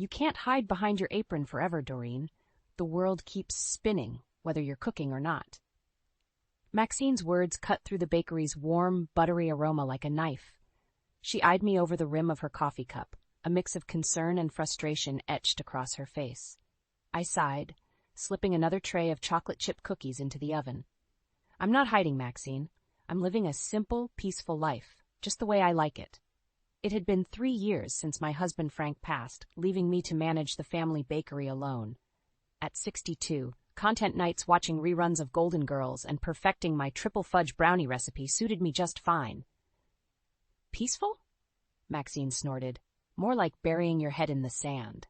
You can't hide behind your apron forever, Doreen. The world keeps spinning, whether you're cooking or not. Maxine's words cut through the bakery's warm, buttery aroma like a knife. She eyed me over the rim of her coffee cup, a mix of concern and frustration etched across her face. I sighed, slipping another tray of chocolate chip cookies into the oven. I'm not hiding, Maxine. I'm living a simple, peaceful life, just the way I like it. It had been 3 years since my husband Frank passed, leaving me to manage the family bakery alone. At 62, content nights watching reruns of Golden Girls and perfecting my triple fudge brownie recipe suited me just fine. Peaceful? Maxine snorted. More like burying your head in the sand.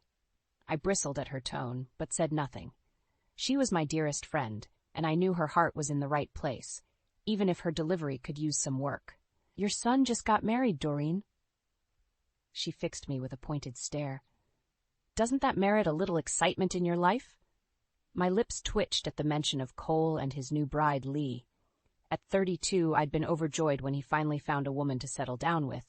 I bristled at her tone, but said nothing. She was my dearest friend, and I knew her heart was in the right place, even if her delivery could use some work. Your son just got married, Doreen. She fixed me with a pointed stare. Doesn't that merit a little excitement in your life? My lips twitched at the mention of Cole and his new bride, Lee. At 32, I'd been overjoyed when he finally found a woman to settle down with.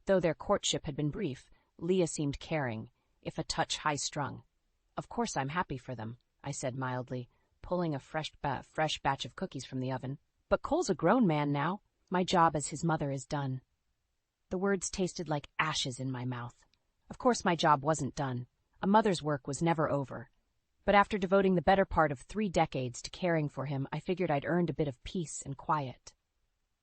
Though their courtship had been brief, Leah seemed caring, if a touch high-strung. Of course I'm happy for them, I said mildly, pulling a fresh batch of cookies from the oven. But Cole's a grown man now. My job as his mother is done. The words tasted like ashes in my mouth. Of course my job wasn't done. A mother's work was never over. But after devoting the better part of 3 decades to caring for him, I figured I'd earned a bit of peace and quiet.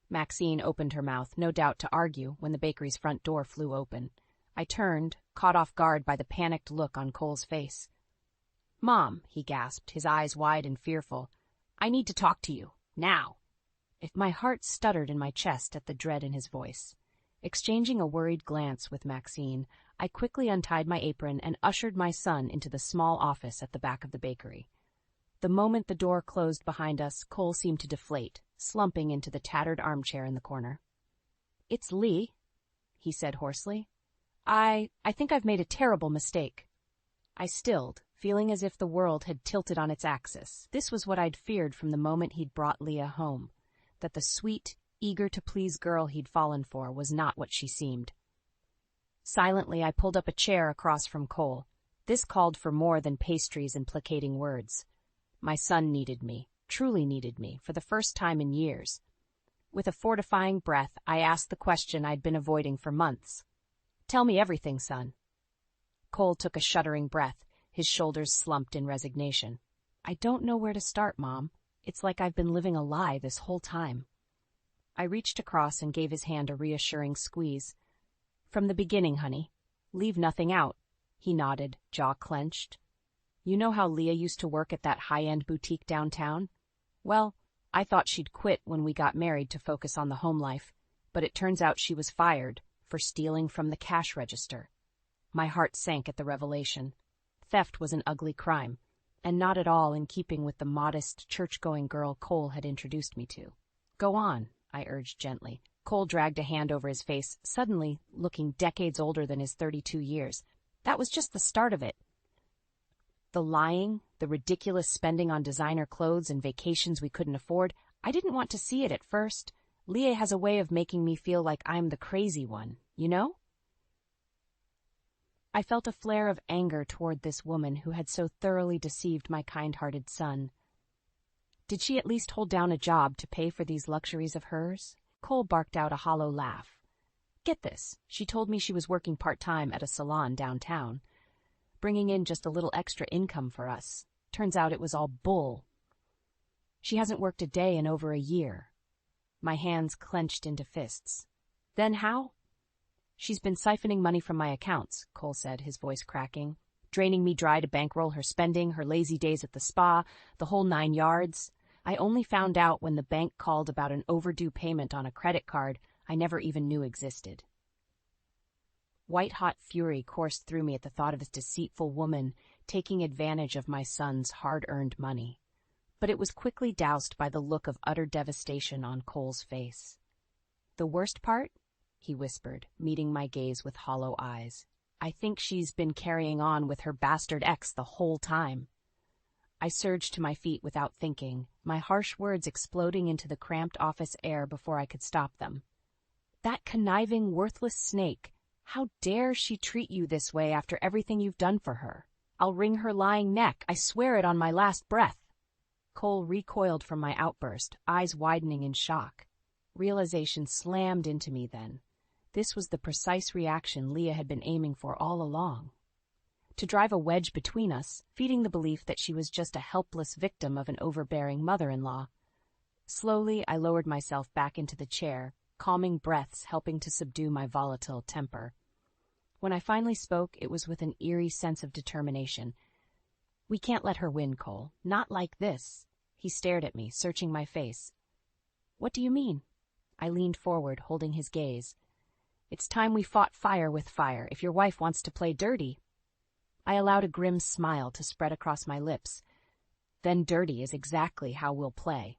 Maxine opened her mouth, no doubt to argue, when the bakery's front door flew open. I turned, caught off guard by the panicked look on Cole's face. "Mom," he gasped, his eyes wide and fearful, "I need to talk to you. Now." If my heart stuttered in my chest at the dread in his voice. Exchanging a worried glance with Maxine, I quickly untied my apron and ushered my son into the small office at the back of the bakery. The moment the door closed behind us, Cole seemed to deflate, slumping into the tattered armchair in the corner. "It's Lee," he said hoarsely. I think I've made a terrible mistake." I stilled, feeling as if the world had tilted on its axis. This was what I'd feared from the moment he'd brought Leah home, that the sweet, eager-to-please girl he'd fallen for was not what she seemed. Silently, I pulled up a chair across from Cole. This called for more than pastries and placating words. My son needed me, truly needed me, for the first time in years. With a fortifying breath, I asked the question I'd been avoiding for months. "Tell me everything, son." Cole took a shuddering breath, his shoulders slumped in resignation. "I don't know where to start, Mom. It's like I've been living a lie this whole time." I reached across and gave his hand a reassuring squeeze. "From the beginning, honey. Leave nothing out." He nodded, jaw clenched. "You know how Leah used to work at that high-end boutique downtown? Well, I thought she'd quit when we got married to focus on the home life, but it turns out she was fired for stealing from the cash register." My heart sank at the revelation. Theft was an ugly crime, and not at all in keeping with the modest, church-going girl Cole had introduced me to. "Go on," I urged gently. Cole dragged a hand over his face, suddenly looking decades older than his 32 years. "That was just the start of it. The lying, the ridiculous spending on designer clothes and vacations we couldn't afford, I didn't want to see it at first. Leah has a way of making me feel like I'm the crazy one, you know?" I felt a flare of anger toward this woman who had so thoroughly deceived my kind-hearted son. Did she at least hold down a job to pay for these luxuries of hers? Cole barked out a hollow laugh. "Get this, she told me she was working part-time at a salon downtown, bringing in just a little extra income for us. Turns out it was all bull. She hasn't worked a day in over a year." My hands clenched into fists. "Then how?" "She's been siphoning money from my accounts," Cole said, his voice cracking, "draining me dry to bankroll her spending, her lazy days at the spa, the whole 9 yards. I only found out when the bank called about an overdue payment on a credit card I never even knew existed." White-hot fury coursed through me at the thought of this deceitful woman taking advantage of my son's hard-earned money. But it was quickly doused by the look of utter devastation on Cole's face. "The worst part?" he whispered, meeting my gaze with hollow eyes. "I think she's been carrying on with her bastard ex the whole time." I surged to my feet without thinking, my harsh words exploding into the cramped office air before I could stop them. "That conniving, worthless snake. How dare she treat you this way after everything you've done for her? I'll wring her lying neck, I swear it on my last breath. Cole recoiled from my outburst, eyes widening in shock. Realization slammed into me then. This was the precise reaction Leah had been aiming for all along. To drive a wedge between us, feeding the belief that she was just a helpless victim of an overbearing mother-in-law. Slowly, I lowered myself back into the chair, calming breaths helping to subdue my volatile temper. When I finally spoke, it was with an eerie sense of determination. We can't let her win, Cole. Not like this. He stared at me, searching my face. What do you mean? I leaned forward, holding his gaze. It's time we fought fire with fire, if your wife wants to play dirty. I allowed a grim smile to spread across my lips. Then dirty is exactly how we'll play.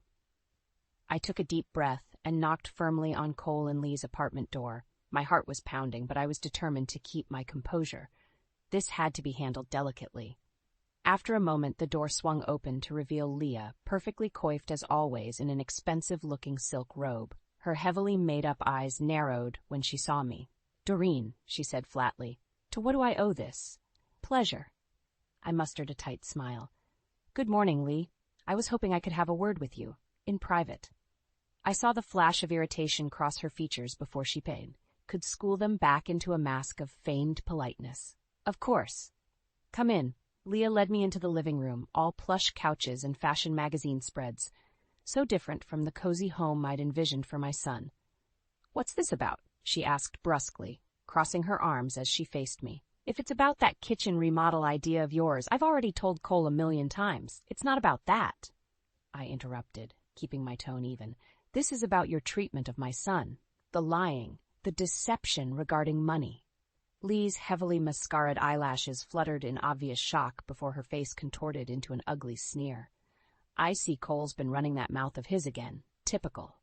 I took a deep breath and knocked firmly on Cole and Lee's apartment door. My heart was pounding, but I was determined to keep my composure. This had to be handled delicately. After a moment, the door swung open to reveal Leah, perfectly coiffed as always in an expensive-looking silk robe. Her heavily made-up eyes narrowed when she saw me. "Doreen," she said flatly, "to what do I owe this?" "Pleasure." I mustered a tight smile. "Good morning, Lee. I was hoping I could have a word with you, in private." I saw the flash of irritation cross her features before she paid. Could school them back into a mask of feigned politeness. "Of course. Come in." Leah led me into the living room, all plush couches and fashion magazine spreads. So different from the cozy home I'd envisioned for my son. "What's this about?" she asked brusquely, crossing her arms as she faced me. "If it's about that kitchen remodel idea of yours, I've already told Cole 1,000,000 times. It's not about that." I interrupted, keeping my tone even. "This is about your treatment of my son. The lying, the deception regarding money." Lee's heavily mascaraed eyelashes fluttered in obvious shock before her face contorted into an ugly sneer. "I see Cole's been running that mouth of his again. Typical."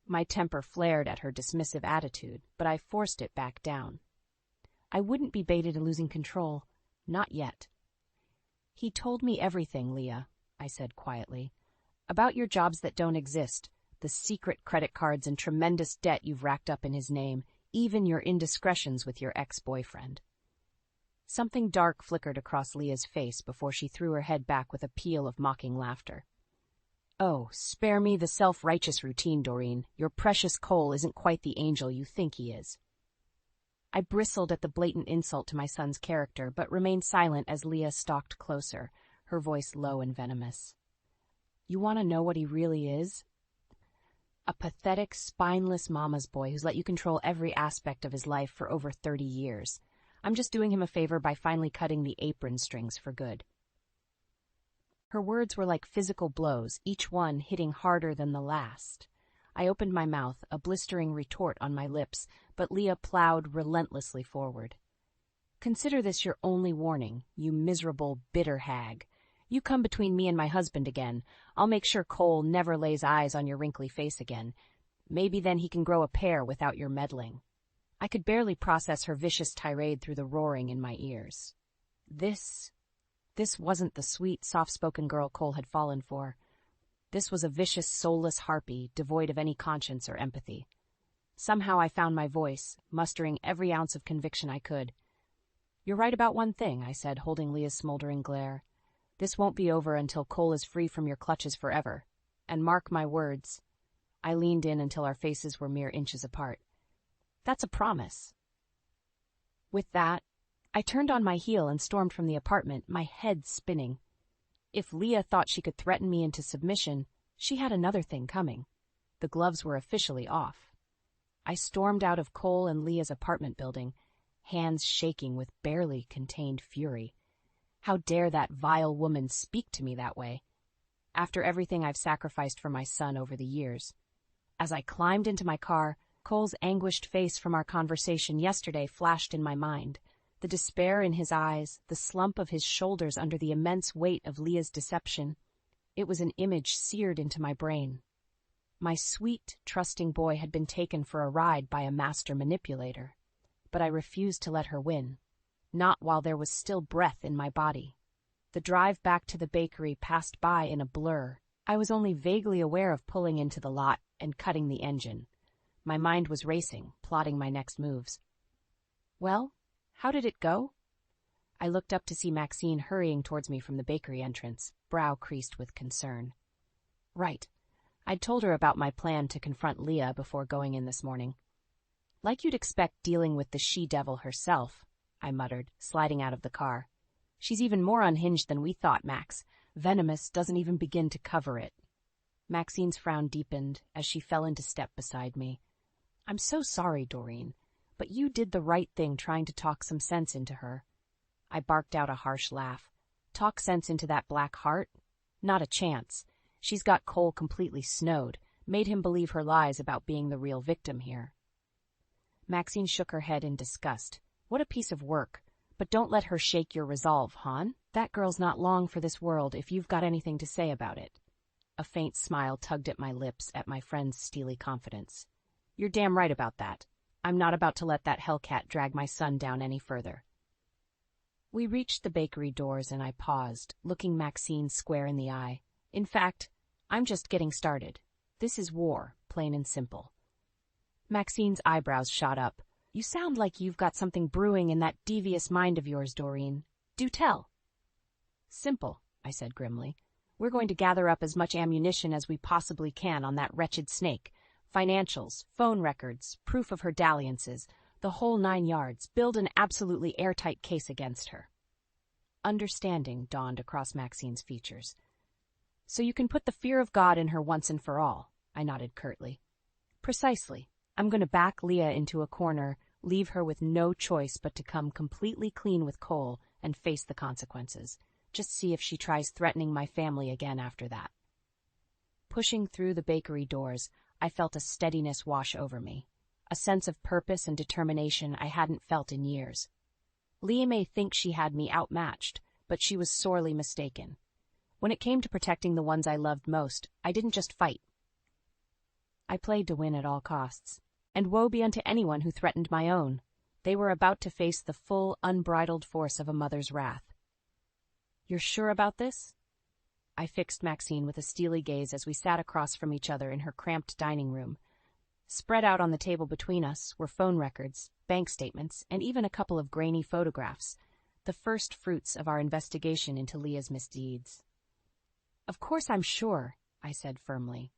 My temper flared at her dismissive attitude, but I forced it back down. I wouldn't be baited into losing control. Not yet. "He told me everything, Leah," I said quietly. "About your jobs that don't exist, the secret credit cards and tremendous debt you've racked up in his name, even your indiscretions with your ex-boyfriend." Something dark flickered across Leah's face before she threw her head back with a peal of mocking laughter. "Oh, spare me the self-righteous routine, Doreen. Your precious Cole isn't quite the angel you think he is." I bristled at the blatant insult to my son's character, but remained silent as Leah stalked closer, her voice low and venomous. "You want to know what he really is? A pathetic, spineless mama's boy who's let you control every aspect of his life for over 30 years. I'm just doing him a favor by finally cutting the apron strings for good." Her words were like physical blows, each one hitting harder than the last. I opened my mouth, a blistering retort on my lips, but Leah plowed relentlessly forward. "Consider this your only warning, you miserable, bitter hag. You come between me and my husband again, I'll make sure Cole never lays eyes on your wrinkly face again. Maybe then he can grow a pair without your meddling." I could barely process her vicious tirade through the roaring in my ears. This wasn't the sweet, soft-spoken girl Cole had fallen for. This was a vicious, soulless harpy, devoid of any conscience or empathy. Somehow I found my voice, mustering every ounce of conviction I could. "You're right about one thing," I said, holding Leah's smoldering glare. "This won't be over until Cole is free from your clutches forever. And mark my words." I leaned in until our faces were mere inches apart. "That's a promise." With that, I turned on my heel and stormed from the apartment, my head spinning. If Leah thought she could threaten me into submission, she had another thing coming. The gloves were officially off. I stormed out of Cole and Leah's apartment building, hands shaking with barely contained fury. How dare that vile woman speak to me that way? After everything I've sacrificed for my son over the years. As I climbed into my car, Cole's anguished face from our conversation yesterday flashed in my mind. The despair in his eyes, the slump of his shoulders under the immense weight of Leah's deception. It was an image seared into my brain. My sweet, trusting boy had been taken for a ride by a master manipulator. But I refused to let her win. Not while there was still breath in my body. The drive back to the bakery passed by in a blur. I was only vaguely aware of pulling into the lot and cutting the engine. My mind was racing, plotting my next moves. Well, how did it go? I looked up to see Maxine hurrying towards me from the bakery entrance, brow creased with concern. Right. I'd told her about my plan to confront Leah before going in this morning. Like you'd expect dealing with the she-devil herself, I muttered, sliding out of the car. She's even more unhinged than we thought, Max. Venomous doesn't even begin to cover it. Maxine's frown deepened as she fell into step beside me. I'm so sorry, Doreen, but you did the right thing trying to talk some sense into her. I barked out a harsh laugh. Talk sense into that black heart? Not a chance. She's got Cole completely snowed, made him believe her lies about being the real victim here. Maxine shook her head in disgust. What a piece of work. But don't let her shake your resolve, hon. That girl's not long for this world if you've got anything to say about it. A faint smile tugged at my lips at my friend's steely confidence. You're damn right about that. I'm not about to let that hellcat drag my son down any further. We reached the bakery doors and I paused, looking Maxine square in the eye. In fact, I'm just getting started. This is war, plain and simple. Maxine's eyebrows shot up. You sound like you've got something brewing in that devious mind of yours, Doreen. Do tell. Simple, I said grimly. We're going to gather up as much ammunition as we possibly can on that wretched snake. Financials, phone records, proof of her dalliances, the whole 9 yards. Build an absolutely airtight case against her. Understanding dawned across Maxine's features. So you can put the fear of God in her once and for all, I nodded curtly. Precisely. I'm going to back Leah into a corner, leave her with no choice but to come completely clean with Cole and face the consequences. Just see if she tries threatening my family again after that. Pushing through the bakery doors, I felt a steadiness wash over me, a sense of purpose and determination I hadn't felt in years. Leah may think she had me outmatched, but she was sorely mistaken. When it came to protecting the ones I loved most, I didn't just fight. I played to win at all costs. And woe be unto anyone who threatened my own. They were about to face the full, unbridled force of a mother's wrath. You're sure about this? I fixed Maxine with a steely gaze as we sat across from each other in her cramped dining room. Spread out on the table between us were phone records, bank statements, and even a couple of grainy photographs, the first fruits of our investigation into Leah's misdeeds. Of course I'm sure, I said firmly.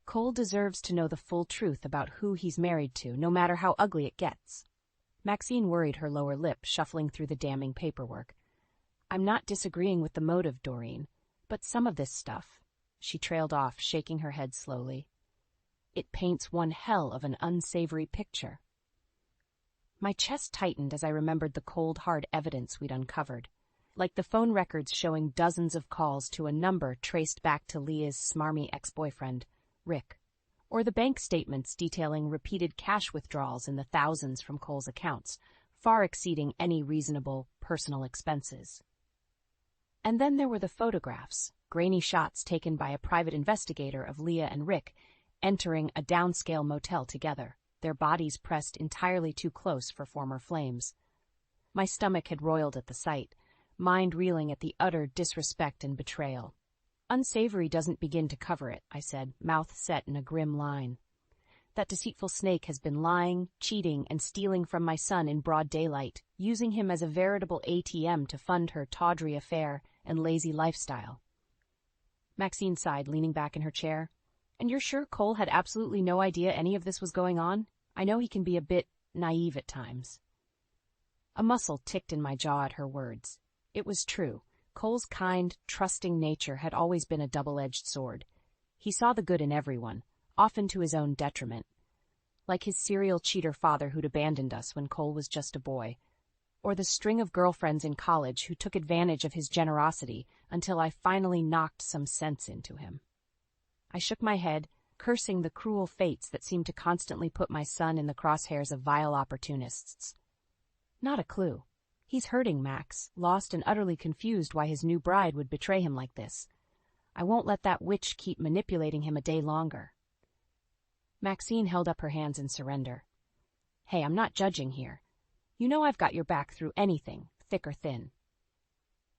Cole deserves to know the full truth about who he's married to, no matter how ugly it gets. Maxine worried her lower lip, shuffling through the damning paperwork. I'm not disagreeing with the motive, Doreen, but some of this stuff, she trailed off, shaking her head slowly. It paints one hell of an unsavory picture. My chest tightened as I remembered the cold, hard evidence we'd uncovered, like the phone records showing dozens of calls to a number traced back to Leah's smarmy ex-boyfriend, Rick, or the bank statements detailing repeated cash withdrawals in the thousands from Cole's accounts, far exceeding any reasonable personal expenses. And then there were the photographs, grainy shots taken by a private investigator of Leah and Rick entering a downscale motel together, their bodies pressed entirely too close for former flames. My stomach had roiled at the sight, mind reeling at the utter disrespect and betrayal. Unsavory doesn't begin to cover it, I said, mouth set in a grim line. That deceitful snake has been lying, cheating, and stealing from my son in broad daylight, using him as a veritable ATM to fund her tawdry affair and lazy lifestyle. Maxine sighed, leaning back in her chair. And you're sure Cole had absolutely no idea any of this was going on? I know he can be a bit naive at times. A muscle ticked in my jaw at her words. It was true. Cole's kind, trusting nature had always been a double-edged sword. He saw the good in everyone, often to his own detriment. Like his serial cheater father who'd abandoned us when Cole was just a boy, or the string of girlfriends in college who took advantage of his generosity until I finally knocked some sense into him. I shook my head, cursing the cruel fates that seemed to constantly put my son in the crosshairs of vile opportunists. Not a clue. He's hurting, Max, lost and utterly confused why his new bride would betray him like this. I won't let that witch keep manipulating him a day longer. Maxine held up her hands in surrender. Hey, I'm not judging here. You know I've got your back through anything, thick or thin.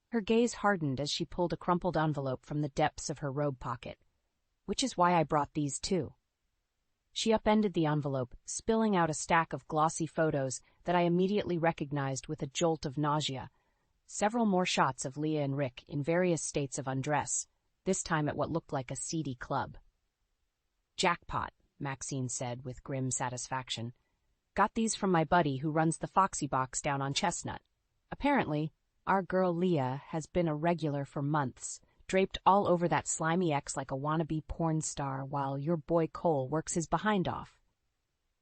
Her gaze hardened as she pulled a crumpled envelope from the depths of her robe pocket. Which is why I brought these too. She upended the envelope, spilling out a stack of glossy photos that I immediately recognized with a jolt of nausea. Several more shots of Leah and Rick in various states of undress, this time at what looked like a seedy club. "Jackpot," Maxine said with grim satisfaction. "Got these from my buddy who runs the Foxy Box down on Chestnut. Apparently, our girl Leah has been a regular for months, draped all over that slimy ex like a wannabe porn star while your boy Cole works his behind off."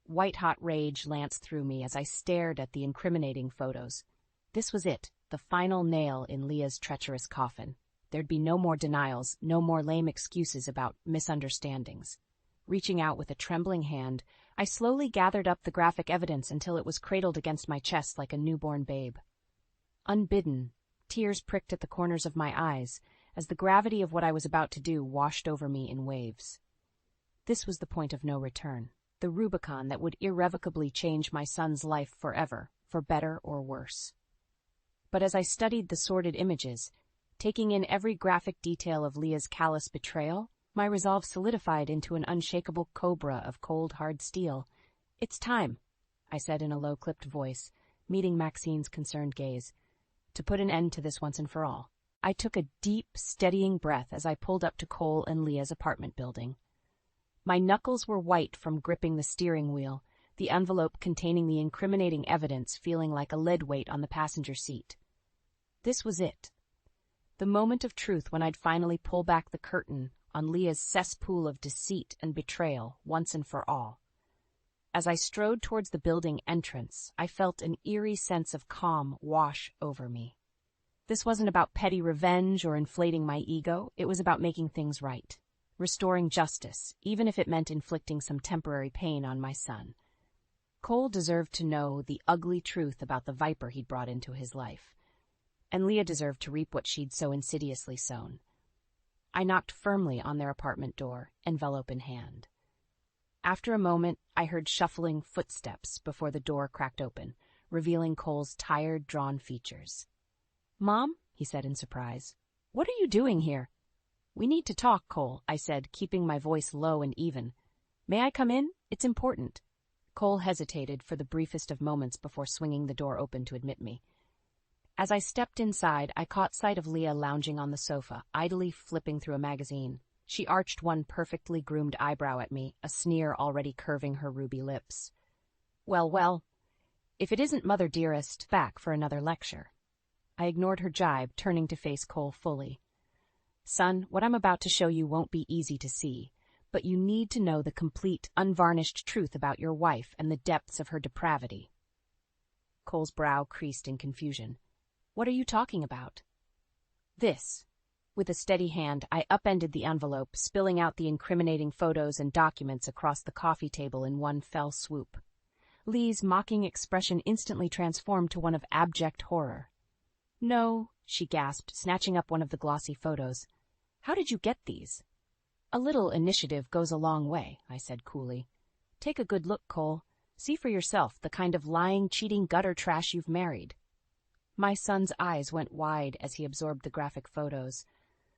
White-hot rage lanced through me as I stared at the incriminating photos. This was it, the final nail in Leah's treacherous coffin. There'd be no more denials, no more lame excuses about misunderstandings. Reaching out with a trembling hand, I slowly gathered up the graphic evidence until it was cradled against my chest like a newborn babe. Unbidden, tears pricked at the corners of my eyes as the gravity of what I was about to do washed over me in waves. This was the point of no return, the Rubicon that would irrevocably change my son's life forever, for better or worse. But as I studied the sordid images, taking in every graphic detail of Leah's callous betrayal, my resolve solidified into an unshakable cobra of cold, hard steel. "It's time," I said in a low-clipped voice, meeting Maxine's concerned gaze, "to put an end to this once and for all." I took a deep, steadying breath as I pulled up to Cole and Leah's apartment building. My knuckles were white from gripping the steering wheel, the envelope containing the incriminating evidence feeling like a lead weight on the passenger seat. This was it. The moment of truth when I'd finally pull back the curtain on Leah's cesspool of deceit and betrayal once and for all. As I strode towards the building entrance, I felt an eerie sense of calm wash over me. This wasn't about petty revenge or inflating my ego, it was about making things right, restoring justice, even if it meant inflicting some temporary pain on my son. Cole deserved to know the ugly truth about the viper he'd brought into his life, and Leah deserved to reap what she'd so insidiously sown. I knocked firmly on their apartment door, envelope in hand. After a moment, I heard shuffling footsteps before the door cracked open, revealing Cole's tired, drawn features. "Mom?" he said in surprise. "What are you doing here?" "We need to talk, Cole," I said, keeping my voice low and even. "May I come in? It's important." Cole hesitated for the briefest of moments before swinging the door open to admit me. As I stepped inside, I caught sight of Leah lounging on the sofa, idly flipping through a magazine. She arched one perfectly groomed eyebrow at me, a sneer already curving her ruby lips. Well, if it isn't Mother Dearest, back for another lecture." I ignored her jibe, turning to face Cole fully. "Son, what I'm about to show you won't be easy to see, but you need to know the complete, unvarnished truth about your wife and the depths of her depravity." Cole's brow creased in confusion. "What are you talking about?" "This." With a steady hand, I upended the envelope, spilling out the incriminating photos and documents across the coffee table in one fell swoop. Lee's mocking expression instantly transformed to one of abject horror. "No," she gasped, snatching up one of the glossy photos. "How did you get these?" "A little initiative goes a long way," I said coolly. "Take a good look, Cole. See for yourself the kind of lying, cheating gutter trash you've married." My son's eyes went wide as he absorbed the graphic photos,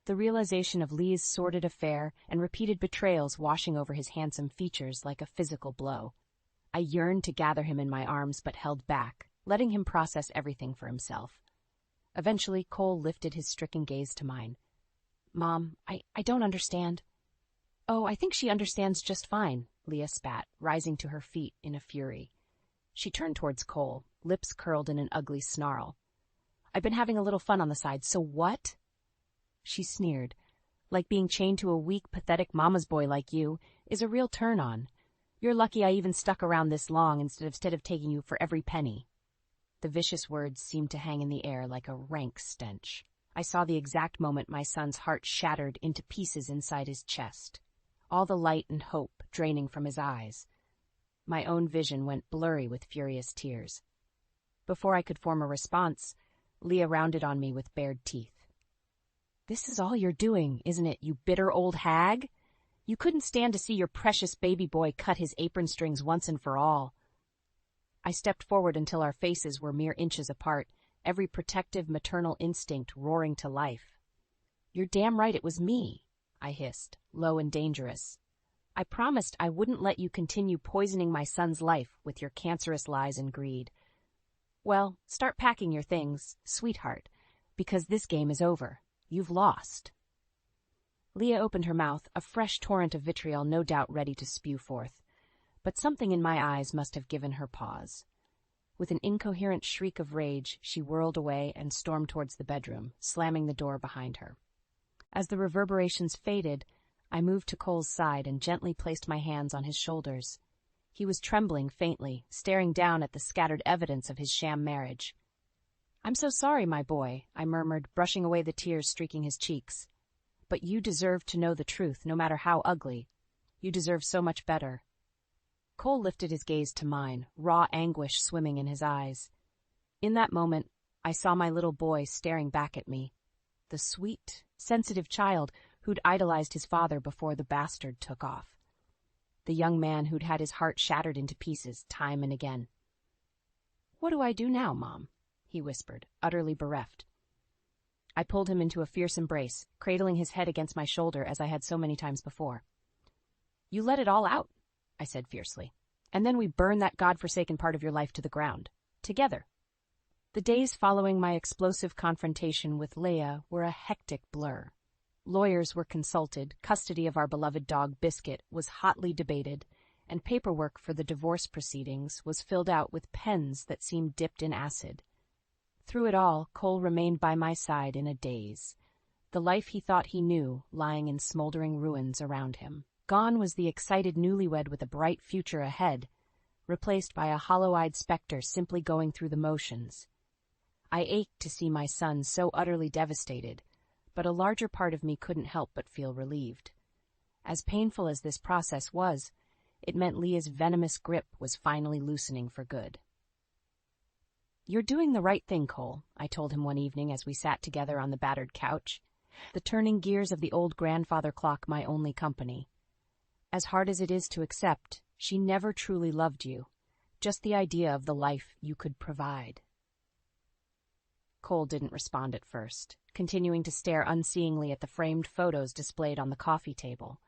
the realization of Lee's sordid affair and repeated betrayals washing over his handsome features like a physical blow. I yearned to gather him in my arms but held back, letting him process everything for himself. Eventually, Cole lifted his stricken gaze to mine. "Mom, I don't understand." "Oh, I think she understands just fine," Leah spat, rising to her feet in a fury. She turned towards Cole, lips curled in an ugly snarl. "I've been having a little fun on the side, so what?" She sneered. "Like being chained to a weak, pathetic mama's boy like you is a real turn-on. You're lucky I even stuck around this long instead of taking you for every penny." The vicious words seemed to hang in the air like a rank stench. I saw the exact moment my son's heart shattered into pieces inside his chest, all the light and hope draining from his eyes. My own vision went blurry with furious tears. Before I could form a response, Leah rounded on me with bared teeth. "This is all you're doing, isn't it, you bitter old hag? You couldn't stand to see your precious baby boy cut his apron strings once and for all." I stepped forward until our faces were mere inches apart, every protective maternal instinct roaring to life. "You're damn right it was me," I hissed, low and dangerous. I promised I wouldn't let you continue poisoning my son's life with your cancerous lies and greed. Well, start packing your things, sweetheart, because this game is over. You've lost." Leah opened her mouth, a fresh torrent of vitriol no doubt ready to spew forth. But something in my eyes must have given her pause. With an incoherent shriek of rage, she whirled away and stormed towards the bedroom, slamming the door behind her. As the reverberations faded, I moved to Cole's side and gently placed my hands on his shoulders. He was trembling faintly, staring down at the scattered evidence of his sham marriage. "I'm so sorry, my boy," I murmured, brushing away the tears streaking his cheeks. "But you deserve to know the truth, no matter how ugly. You deserve so much better." Cole lifted his gaze to mine, raw anguish swimming in his eyes. In that moment, I saw my little boy staring back at me, the sweet, sensitive child who'd idolized his father before the bastard took off, the young man who'd had his heart shattered into pieces time and again. "What do I do now, Mom?" he whispered, utterly bereft. I pulled him into a fierce embrace, cradling his head against my shoulder as I had so many times before. "You let it all out," I said fiercely, "and then we burn that godforsaken part of your life to the ground. Together." The days following my explosive confrontation with Leah were a hectic blur. Lawyers were consulted, custody of our beloved dog Biscuit was hotly debated, and paperwork for the divorce proceedings was filled out with pens that seemed dipped in acid. Through it all, Cole remained by my side in a daze, the life he thought he knew lying in smoldering ruins around him. Gone was the excited newlywed with a bright future ahead, replaced by a hollow-eyed specter simply going through the motions. I ached to see my son so utterly devastated, but a larger part of me couldn't help but feel relieved. As painful as this process was, it meant Leah's venomous grip was finally loosening for good. "You're doing the right thing, Cole," I told him one evening as we sat together on the battered couch, the turning gears of the old grandfather clock my only company. "As hard as it is to accept, she never truly loved you, just the idea of the life you could provide." Cole didn't respond at first, continuing to stare unseeingly at the framed photos displayed on the coffee table.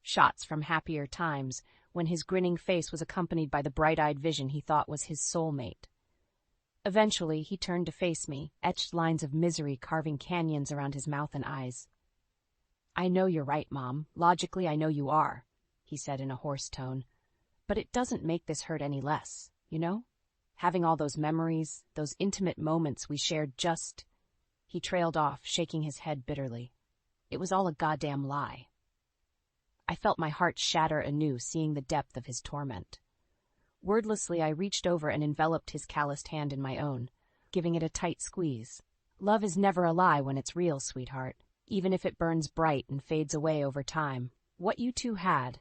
Shots from happier times, when his grinning face was accompanied by the bright-eyed vision he thought was his soulmate. Eventually, he turned to face me, etched lines of misery carving canyons around his mouth and eyes. "I know you're right, Mom. Logically, I know you are," he said in a hoarse tone. "But it doesn't make this hurt any less, you know? Having all those memories, those intimate moments we shared just—" He trailed off, shaking his head bitterly. "It was all a goddamn lie." I felt my heart shatter anew, seeing the depth of his torment. Wordlessly, I reached over and enveloped his calloused hand in my own, giving it a tight squeeze. "Love is never a lie when it's real, sweetheart, even if it burns bright and fades away over time. What you two had—"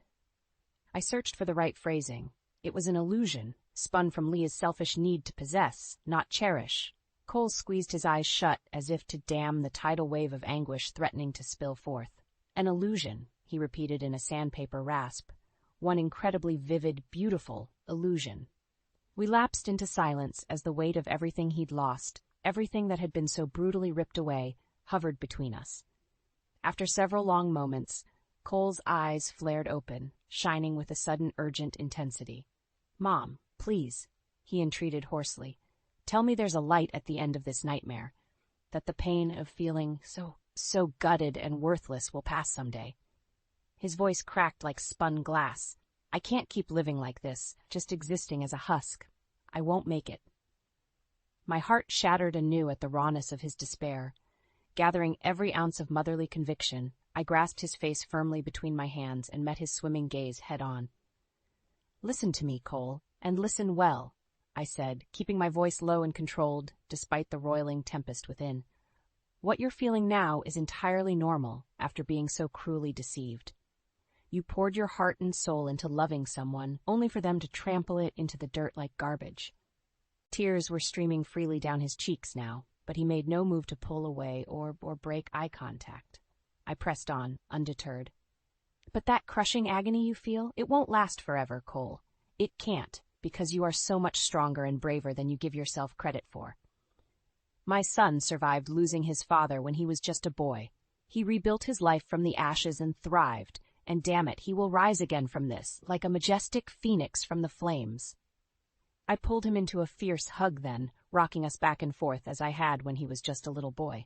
I searched for the right phrasing. It was an illusion, spun from Leah's selfish need to possess, not cherish. Cole squeezed his eyes shut as if to dam the tidal wave of anguish threatening to spill forth. "An illusion," he repeated in a sandpaper rasp. "One incredibly vivid, beautiful illusion." We lapsed into silence as the weight of everything he'd lost, everything that had been so brutally ripped away, hovered between us. After several long moments, Cole's eyes flared open, shining with a sudden urgent intensity. "Mom, please," he entreated hoarsely, "tell me there's a light at the end of this nightmare, that the pain of feeling so gutted and worthless will pass someday." His voice cracked like spun glass. "I can't keep living like this, just existing as a husk. I won't make it." My heart shattered anew at the rawness of his despair. Gathering every ounce of motherly conviction, I grasped his face firmly between my hands and met his swimming gaze head-on. "Listen to me, Cole, and listen well," I said, keeping my voice low and controlled, despite the roiling tempest within. "What you're feeling now is entirely normal after being so cruelly deceived. You poured your heart and soul into loving someone, only for them to trample it into the dirt like garbage." Tears were streaming freely down his cheeks now, but he made no move to pull away or break eye contact. I pressed on, undeterred. "But that crushing agony you feel, it won't last forever, Cole. It can't, because you are so much stronger and braver than you give yourself credit for. My son survived losing his father when he was just a boy. He rebuilt his life from the ashes and thrived, and damn it, he will rise again from this, like a majestic phoenix from the flames. I pulled him into a fierce hug then, rocking us back and forth as I had when he was just a little boy.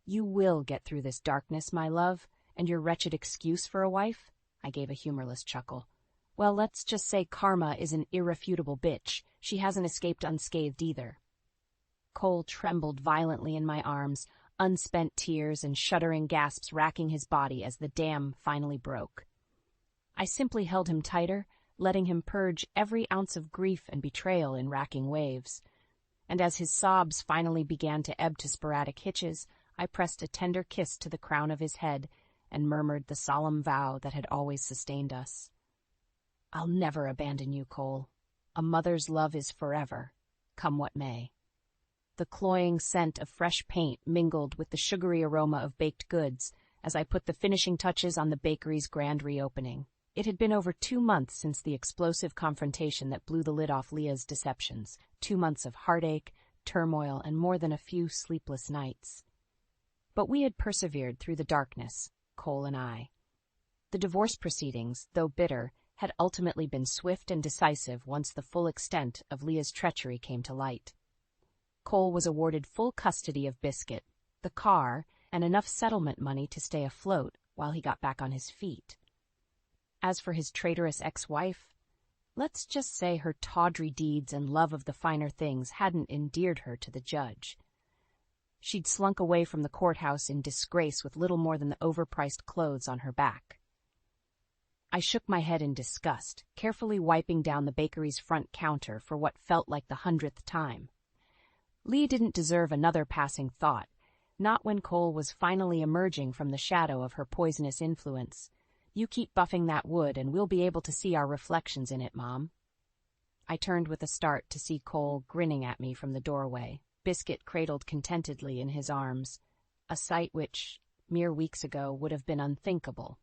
You will get through this darkness, my love, and your wretched excuse for a wife? I gave a humorless chuckle. Well, let's just say Karma is an irrefutable bitch. She hasn't escaped unscathed either. Cole trembled violently in my arms, unspent tears and shuddering gasps racking his body as the dam finally broke. I simply held him tighter, letting him purge every ounce of grief and betrayal in racking waves. And as his sobs finally began to ebb to sporadic hitches, I pressed a tender kiss to the crown of his head and murmured the solemn vow that had always sustained us. I'll never abandon you, Cole. A mother's love is forever, come what may. The cloying scent of fresh paint mingled with the sugary aroma of baked goods as I put the finishing touches on the bakery's grand reopening. It had been over 2 months since the explosive confrontation that blew the lid off Leah's deceptions, 2 months of heartache, turmoil, and more than a few sleepless nights. But we had persevered through the darkness, Cole and I. The divorce proceedings, though bitter, had ultimately been swift and decisive once the full extent of Leah's treachery came to light. Cole was awarded full custody of Biscuit, the car, and enough settlement money to stay afloat while he got back on his feet. As for his traitorous ex-wife, let's just say her tawdry deeds and love of the finer things hadn't endeared her to the judge. She'd slunk away from the courthouse in disgrace with little more than the overpriced clothes on her back. I shook my head in disgust, carefully wiping down the bakery's front counter for what felt like the 100th time. Lee didn't deserve another passing thought, not when Cole was finally emerging from the shadow of her poisonous influence. You keep buffing that wood and we'll be able to see our reflections in it, Mom. I turned with a start to see Cole grinning at me from the doorway, Biscuit cradled contentedly in his arms, a sight which, mere weeks ago, would have been unthinkable.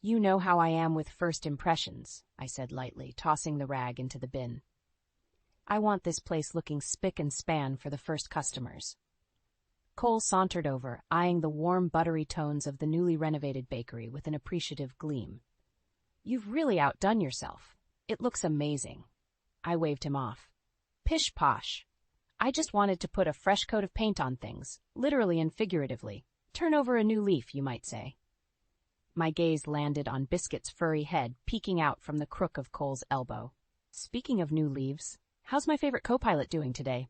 You know how I am with first impressions, I said lightly, tossing the rag into the bin. I want this place looking spick and span for the first customers. Cole sauntered over, eyeing the warm, buttery tones of the newly renovated bakery with an appreciative gleam. You've really outdone yourself. It looks amazing. I waved him off. Pish-posh. I just wanted to put a fresh coat of paint on things, literally and figuratively. Turn over a new leaf, you might say. My gaze landed on Biscuit's furry head peeking out from the crook of Cole's elbow. Speaking of new leaves, how's my favorite co-pilot doing today?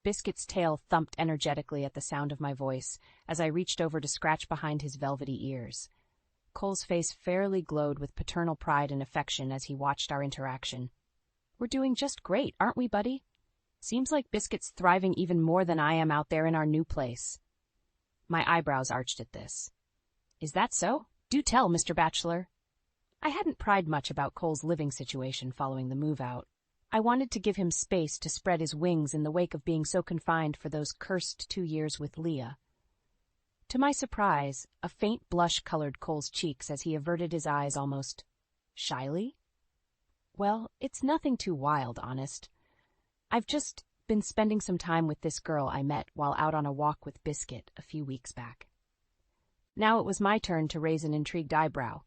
Biscuit's tail thumped energetically at the sound of my voice as I reached over to scratch behind his velvety ears. Cole's face fairly glowed with paternal pride and affection as he watched our interaction. We're doing just great, aren't we, buddy? Seems like Biscuit's thriving even more than I am out there in our new place. My eyebrows arched at this. Is that so? Do tell, Mr. Bachelor. I hadn't pried much about Cole's living situation following the move-out. I wanted to give him space to spread his wings in the wake of being so confined for those cursed 2 years with Leah. To my surprise, a faint blush colored Cole's cheeks as he averted his eyes almost shyly. Well, it's nothing too wild, honest. I've just been spending some time with this girl I met while out on a walk with Biscuit a few weeks back. Now it was my turn to raise an intrigued eyebrow.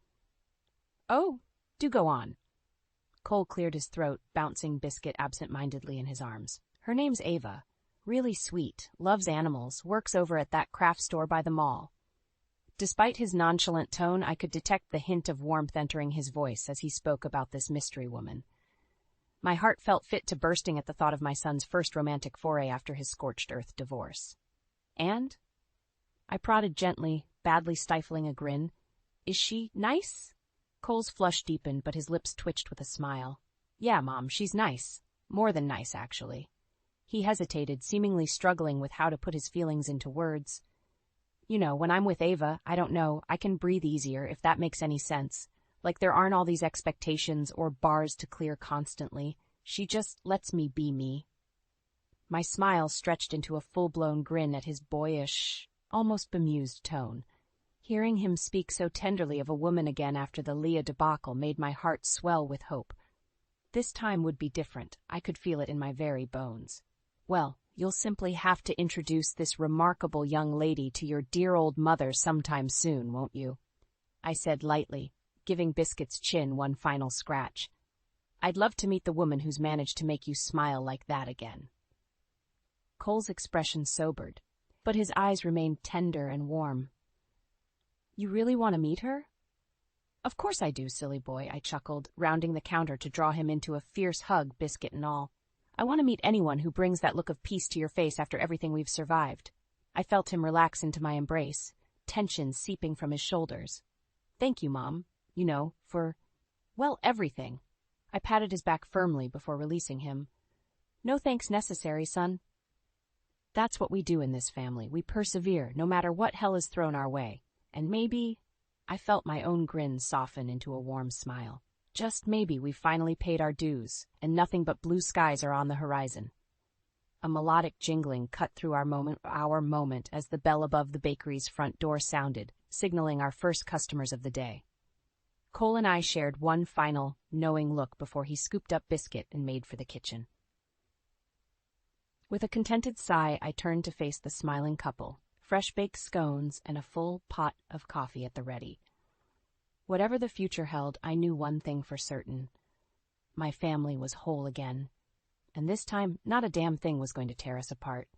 Oh, do go on. Cole cleared his throat, bouncing Biscuit absent-mindedly in his arms. Her name's Ava. Really sweet, loves animals, works over at that craft store by the mall. Despite his nonchalant tone, I could detect the hint of warmth entering his voice as he spoke about this mystery woman. My heart felt fit to bursting at the thought of my son's first romantic foray after his scorched earth divorce. And? I prodded gently, badly stifling a grin. Is she nice? Cole's flush deepened, but his lips twitched with a smile. Yeah, Mom, she's nice. More than nice, actually. He hesitated, seemingly struggling with how to put his feelings into words. You know, when I'm with Ava, I don't know, I can breathe easier, if that makes any sense. Like there aren't all these expectations or bars to clear constantly. She just lets me be me. My smile stretched into a full-blown grin at his boyish, almost bemused tone. Hearing him speak so tenderly of a woman again after the Leah debacle made my heart swell with hope. This time would be different. I could feel it in my very bones. Well, you'll simply have to introduce this remarkable young lady to your dear old mother sometime soon, won't you? I said lightly, giving Biscuit's chin one final scratch. "I'd love to meet the woman who's managed to make you smile like that again." Cole's expression sobered, but his eyes remained tender and warm. "You really want to meet her?" "Of course I do, silly boy," I chuckled, rounding the counter to draw him into a fierce hug, biscuit and all. "I want to meet anyone who brings that look of peace to your face after everything we've survived." I felt him relax into my embrace, tension seeping from his shoulders. "Thank you, Mom, for, well, everything." I patted his back firmly before releasing him. "No thanks necessary, son." That's what we do in this family. We persevere, no matter what hell is thrown our way. And maybe, I felt my own grin soften into a warm smile. Just maybe we've finally paid our dues, and nothing but blue skies are on the horizon. A melodic jingling cut through our moment as the bell above the bakery's front door sounded, signaling our first customers of the day. Cole and I shared one final, knowing look before he scooped up Biscuit and made for the kitchen. With a contented sigh, I turned to face the smiling couple, fresh-baked scones and a full pot of coffee at the ready. Whatever the future held, I knew one thing for certain. My family was whole again. And this time, not a damn thing was going to tear us apart.